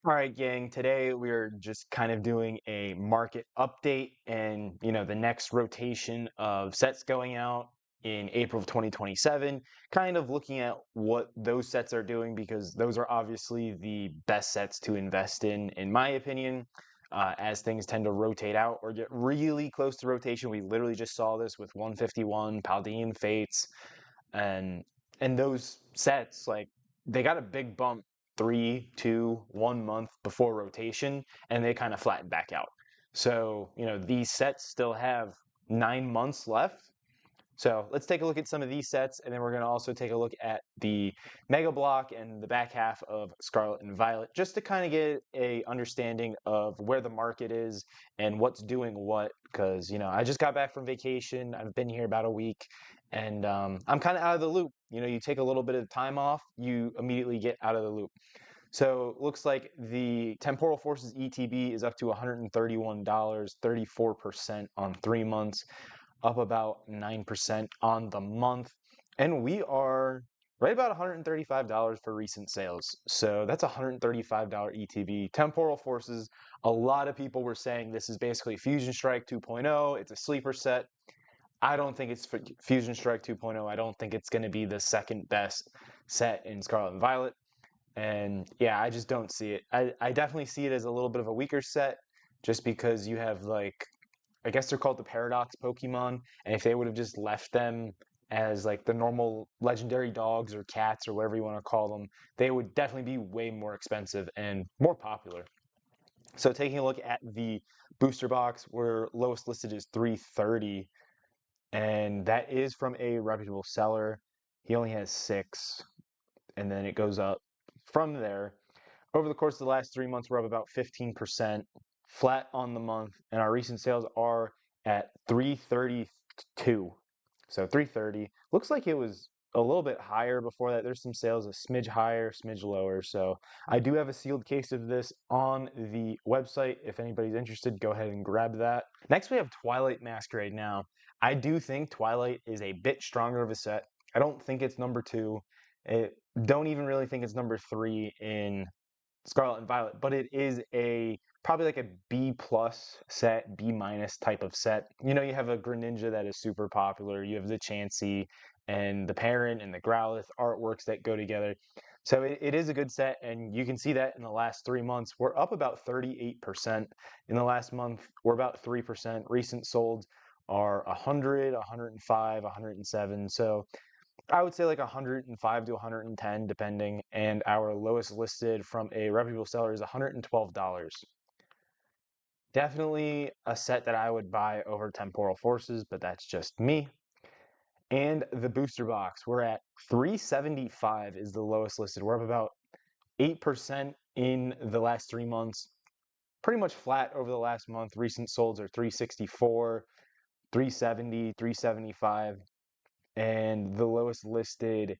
All right, gang. Today we're just kind of doing a market update and, the next rotation of sets going out in April of 2027, kind of looking at what those sets are doing because those are obviously the best sets to invest in my opinion, as things tend to rotate out or get really close to rotation. We literally just saw this with 151, Paldean Fates, and those sets, like, they got a big bump 3, 2, 1 month before rotation, and they kind of flattened back out. So these sets still have 9 months left. So let's take a look at some of these sets, and then we're going to also take a look at the Mega Block and the back half of Scarlet and Violet, just to kind of get a understanding of where the market is and what's doing what. Because I just got back from vacation. I've been here about a week, and I'm kind of out of the loop. You take a little bit of time off, you immediately get out of the loop. So looks like the Temporal Forces ETB is up to $131, 34% on 3 months, up about 9% on the month. And we are right about $135 for recent sales. So that's $135 ETB. Temporal Forces, a lot of people were saying this is basically Fusion Strike 2.0. It's a sleeper set. I don't think it's Fusion Strike 2.0. I don't think it's going to be the second best set in Scarlet and Violet. And yeah, I just don't see it. I definitely see it as a little bit of a weaker set just because you have, like, I guess they're called the Paradox Pokemon, and if they would have just left them as like the normal legendary dogs or cats or whatever you want to call them, they would definitely be way more expensive and more popular. So taking a look at the booster box, where lowest listed is 330, and that is from a reputable seller. He only has 6, and then it goes up from there. Over the course of the last 3 months, we're up about 15%, flat on the month, and our recent sales are at 332. So 330. Looks like it was a little bit higher before that. There's some sales a smidge higher, smidge lower. So I do have a sealed case of this on the website. If anybody's interested, go ahead and grab that. Next, we have Twilight Masquerade. Now, I do think Twilight is a bit stronger of a set. I don't think it's number 2. It don't even really think it's number 3 in Scarlet and Violet, but it is a probably like a B plus set, B minus type of set. You have a Greninja that is super popular. You have the Chansey and the Parent and the Growlithe artworks that go together. So it is a good set, and you can see that in the last 3 months. We're up about 38%. In the last month, we're about 3%. Recent solds are 100, 105, 107. So I would say like 105 to 110, depending. And our lowest listed from a reputable seller is $112. Definitely a set that I would buy over Temporal Forces, but that's just me. And the booster box, we're at 375 is the lowest listed. We're up about 8% in the last 3 months. Pretty much flat over the last month. Recent solds are 364, 370, 375. And the lowest listed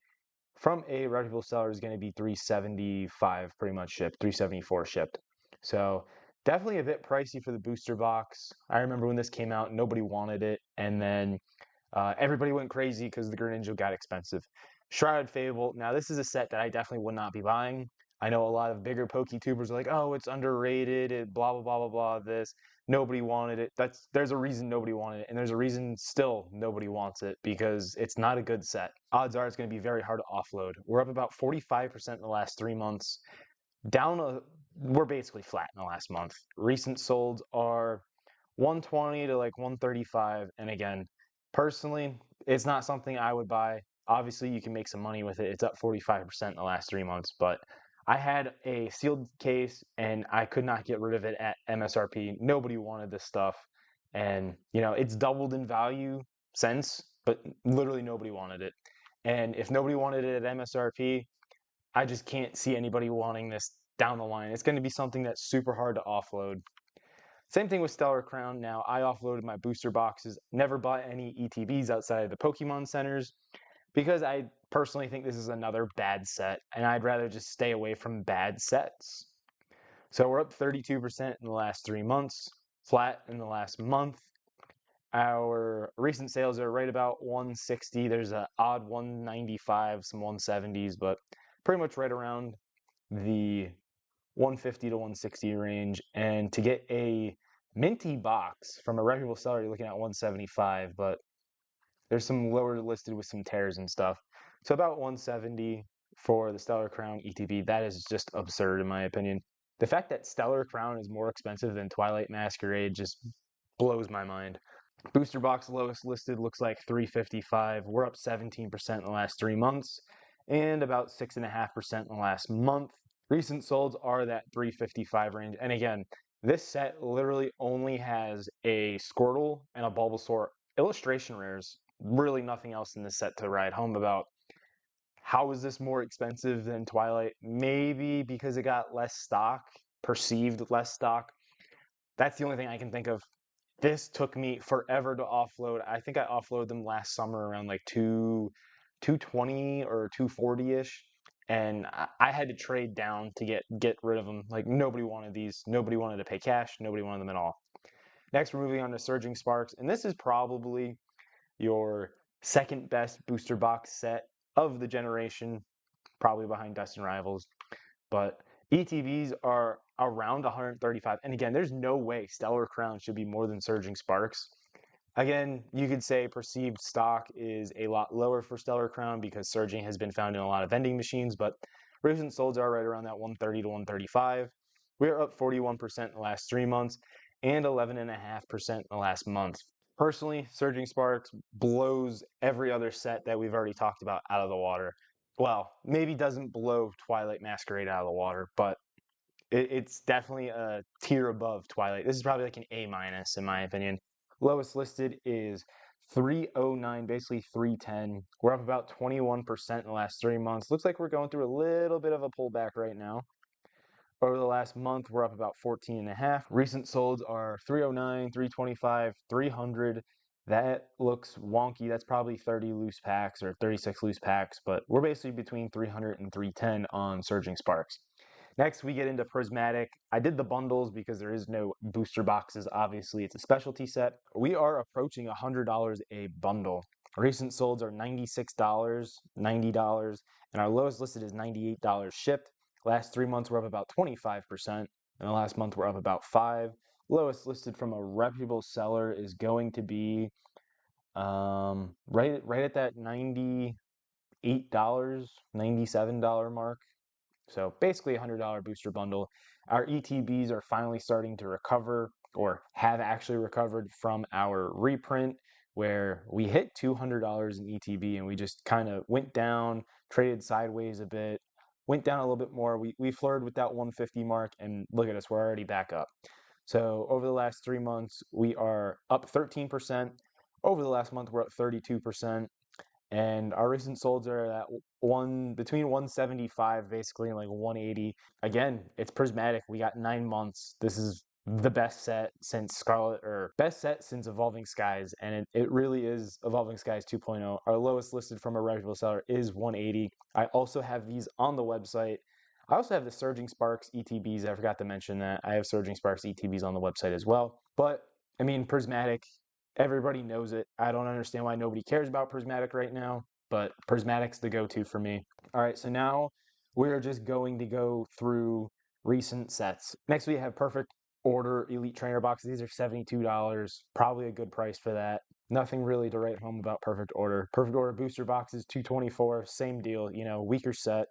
from a reputable seller is going to be 375 pretty much shipped, 374 shipped. So definitely a bit pricey for the booster box. I remember when this came out, nobody wanted it, and then everybody went crazy because the Greninja got expensive. Shrouded Fable. Now, this is a set that I definitely would not be buying. I know a lot of bigger PokeTubers are like, oh, it's underrated, blah, blah, blah, blah, blah, this. Nobody wanted it. There's a reason nobody wanted it, and there's a reason still nobody wants it, because it's not a good set. Odds are it's going to be very hard to offload. We're up about 45% in the last 3 months. We're basically flat in the last month. Recent solds are 120 to like 135, and again, personally, it's not something I would buy. Obviously, you can make some money with it. It's up 45% in the last 3 months, but I had a sealed case and I could not get rid of it at MSRP. Nobody wanted this stuff. And, it's doubled in value since, but literally nobody wanted it. And if nobody wanted it at MSRP, I just can't see anybody wanting this down the line. It's going to be something that's super hard to offload. Same thing with Stellar Crown. Now, I offloaded my booster boxes, never bought any ETBs outside of the Pokemon centers, because I personally think this is another bad set, and I'd rather just stay away from bad sets. So we're up 32% in the last 3 months, flat in the last month. Our recent sales are right about 160. There's an odd 195, some 170s, but pretty much right around the 150 to 160 range, and to get a minty box from a reputable seller, you're looking at 175, but there's some lower listed with some tears and stuff. So about 170 for the Stellar Crown ETB. That is just absurd in my opinion. The fact that Stellar Crown is more expensive than Twilight Masquerade just blows my mind. Booster box lowest listed looks like 355. We're up 17% in the last 3 months and about 6.5% in the last month. Recent solds are that 355 range. And again, this set literally only has a Squirtle and a Bulbasaur illustration rares. Really nothing else in this set to ride home about. How is this more expensive than Twilight? Maybe because it got less stock, perceived less stock. That's the only thing I can think of. This took me forever to offload. I think I offloaded them last summer around like 220 or 240-ish. And I had to trade down to get rid of them. Like nobody wanted these. Nobody wanted to pay cash. Nobody wanted them at all. Next, we're moving on to Surging Sparks. And this is probably your second best booster box set of the generation, probably behind Destined Rivals. But ETBs are around 135. And again, there's no way Stellar Crown should be more than Surging Sparks. Again, you could say perceived stock is a lot lower for Stellar Crown because Surging has been found in a lot of vending machines, but recent solds are right around that 130 to 135. We're up 41% in the last 3 months and 11.5% in the last month. Personally, Surging Sparks blows every other set that we've already talked about out of the water. Well, maybe doesn't blow Twilight Masquerade out of the water, but it's definitely a tier above Twilight. This is probably like an A minus in my opinion. Lowest listed is 309, basically 310. We're up about 21% in the last 3 months. Looks like we're going through a little bit of a pullback right now. Over the last month, we're up about 14 and a half. Recent solds are 309, 325, 300. That looks wonky. That's probably 30 loose packs or 36 loose packs, but we're basically between 300 and 310 on Surging Sparks. Next, we get into Prismatic. I did the bundles because there is no booster boxes. Obviously, it's a specialty set. We are approaching $100 a bundle. Recent solds are $96, $90, and our lowest listed is $98 shipped. Last 3 months, we're up about 25%, and the last month, we're up about 5%. Lowest listed from a reputable seller is going to be right at that $98, $97 mark. So basically a $100 booster bundle. Our ETBs are finally starting to recover, or have actually recovered from our reprint, where we hit $200 in ETB and we just kind of went down, traded sideways a bit, went down a little bit more. We flirted with that 150 mark, and look at us, we're already back up. So over the last 3 months, we are up 13%. Over the last month, we're up 32%. And our recent solds are at between 175 basically and like 180. Again, it's Prismatic. We got 9 months. This is the best set since best set since Evolving Skies, and it really is Evolving Skies 2.0. Our lowest listed from a reputable seller is 180. I also have these on the website. I also have the Surging Sparks ETBs. I forgot to mention that. I have Surging Sparks ETBs on the website as well. But I mean, Prismatic, everybody knows it. I don't understand why nobody cares about Prismatic right now, but Prismatic's the go-to for me. All right, so now we're just going to go through recent sets. Next, we have Perfect Order Elite Trainer boxes. These are $72, probably a good price for that. Nothing really to write home about Perfect Order. Perfect Order booster boxes, $224, same deal, weaker set.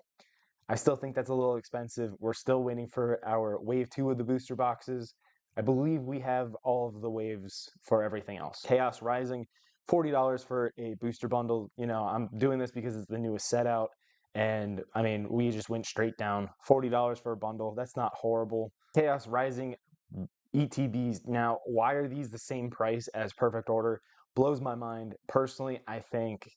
I still think that's a little expensive. We're still waiting for our wave 2 of the booster boxes. I believe we have all of the waves for everything else. Chaos Rising, $40 for a booster bundle. I'm doing this because it's the newest set out. And I mean, we just went straight down. $40 for a bundle. That's not horrible. Chaos Rising ETBs. Now, why are these the same price as Perfect Order? Blows my mind. Personally, I think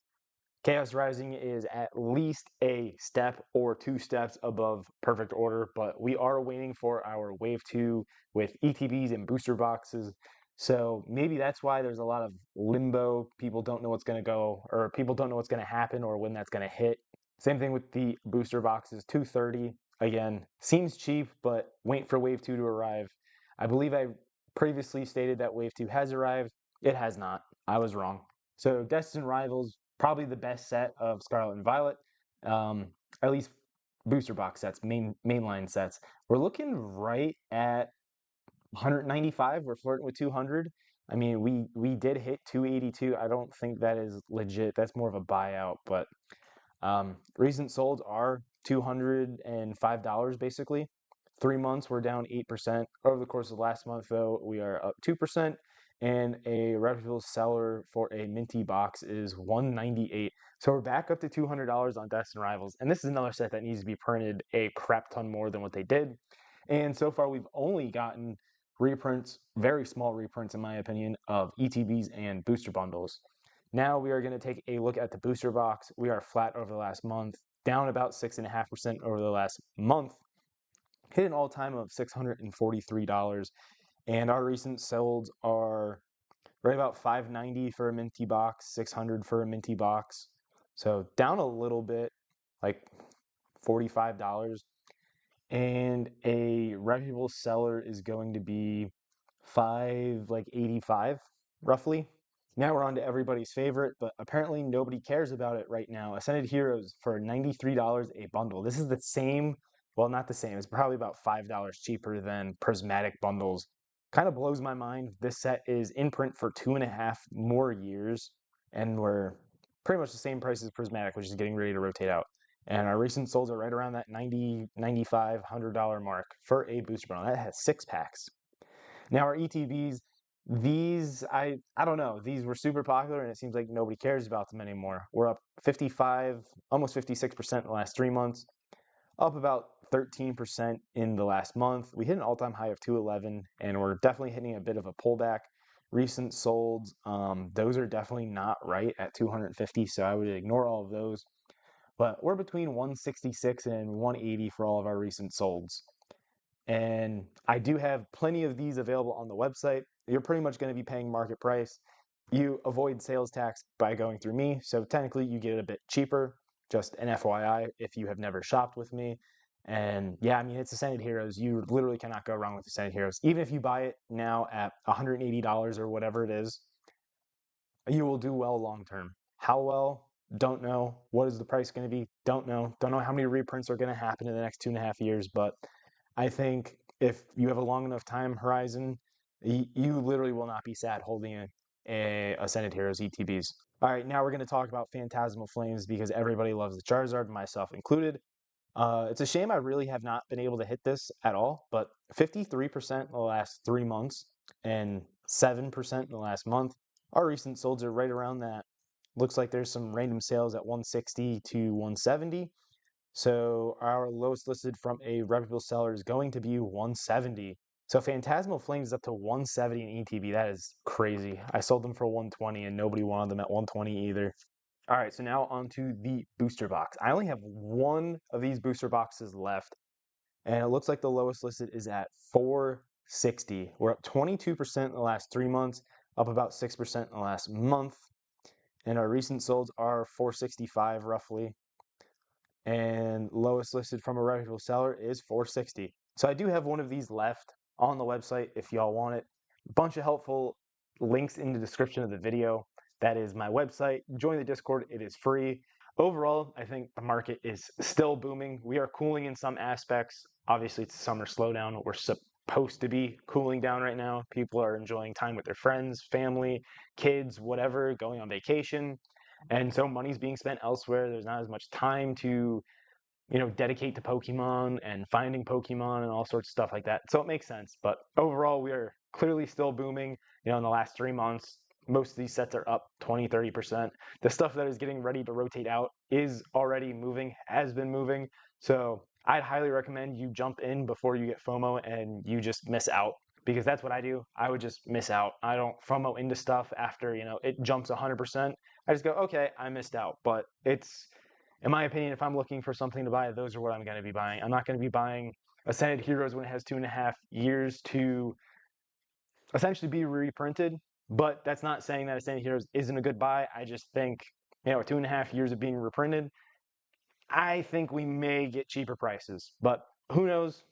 Chaos Rising is at least a step or 2 steps above Perfect Order, but we are waiting for our Wave 2 with ETBs and booster boxes. So maybe that's why there's a lot of limbo. People don't know what's going to go, or people don't know what's going to happen or when that's going to hit. Same thing with the booster boxes, $230. Again, seems cheap, but wait for Wave 2 to arrive. I believe I previously stated that Wave 2 has arrived. It has not. I was wrong. So Destined Rivals, probably the best set of Scarlet and Violet, at least booster box sets, mainline sets, we're looking right at 195. We're flirting with 200. I mean, we did hit 282. I don't think that is legit. That's more of a buyout, but recent solds are $205 basically. 3 months we're down 8%. Over the course of the last month, though, we are up 2%. And a reputable seller for a minty box is 198. So we're back up to $200 on Deaths and Rivals. And this is another set that needs to be printed a crap ton more than what they did. And so far, we've only gotten reprints, very small reprints, in my opinion, of ETBs and booster bundles. Now we are going to take a look at the booster box. We are flat over the last month, down about 6.5% over the last month, hit an all-time of $643, and our recent solds are right about $590 for a minty box, $600 for a minty box. So down a little bit, like $45. And a reputable seller is going to be like 85 roughly. Now we're on to everybody's favorite, but apparently nobody cares about it right now. Ascended Heroes for $93 a bundle. This is the same, well, not the same. It's probably about $5 cheaper than prismatic bundles. Kind of blows my mind. This set is in print for 2.5 more years, and we're pretty much the same price as prismatic, which is getting ready to rotate out. And our recent solds are right around that $90, $95, $100 mark for a booster bundle. That has 6 packs. Now our ETBs, these, I don't know, these were super popular and it seems like nobody cares about them anymore. We're up 55, almost 56% in the last 3 months, up about 13% in the last month. We hit an all-time high of 211 and we're definitely hitting a bit of a pullback. Recent solds, those are definitely not right at 250, so I would ignore all of those. But we're between 166 and 180 for all of our recent solds. And I do have plenty of these available on the website. You're pretty much going to be paying market price. You avoid sales tax by going through me, so technically you get it a bit cheaper. Just an FYI if you have never shopped with me. And yeah, I mean, it's Ascended Heroes. You literally cannot go wrong with Ascended Heroes. Even if you buy it now at $180 or whatever it is, you will do well long term. How well? Don't know. What is the price going to be? Don't know. Don't know how many reprints are going to happen in the next 2.5 years, but I think if you have a long enough time horizon, you literally will not be sad holding a Ascended Heroes ETBs. All right, now we're going to talk about Phantasmal Flames because everybody loves the Charizard, myself included. It's a shame I really have not been able to hit this at all, but 53% in the last 3 months and 7% in the last month. Our recent solds are right around that. Looks like there's some random sales at 160 to 170. So our lowest listed from a reputable seller is going to be 170. So Phantasmal Flames is up to 170 in ETB. That is crazy. I sold them for 120 and nobody wanted them at 120 either. All right, so now onto the booster box. I only have one of these booster boxes left, and it looks like the lowest listed is at 460. We're up 22% in the last 3 months, up about 6% in the last month, and our recent solds are 465 roughly. And lowest listed from a reputable seller is 460. So I do have one of these left on the website if y'all want it. A bunch of helpful links in the description of the video. That is my website. Join the Discord, it is free. Overall, I think the market is still booming. We are cooling in some aspects. Obviously, it's a summer slowdown. We're supposed to be cooling down right now. People are enjoying time with their friends, family, kids, whatever, going on vacation. And so money's being spent elsewhere. There's not as much time to, dedicate to Pokemon and finding Pokemon and all sorts of stuff like that. So it makes sense. But overall, we are clearly still booming. In the last 3 months, most of these sets are up 20, 30%. The stuff that is getting ready to rotate out is already moving, has been moving. So I'd highly recommend you jump in before you get FOMO and you just miss out. Because that's what I do. I would just miss out. I don't FOMO into stuff after, it jumps 100%. I just go, okay, I missed out. But it's, in my opinion, if I'm looking for something to buy, those are what I'm going to be buying. I'm not going to be buying Ascended Heroes when it has 2.5 years to essentially be reprinted. But that's not saying that Ascended Heroes isn't a good buy. I just think, 2.5 years of being reprinted, I think we may get cheaper prices. But who knows?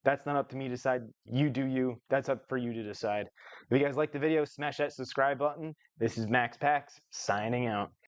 That's not up to me to decide. You do you. That's up for you to decide. If you guys like the video, smash that subscribe button. This is Max Pax signing out.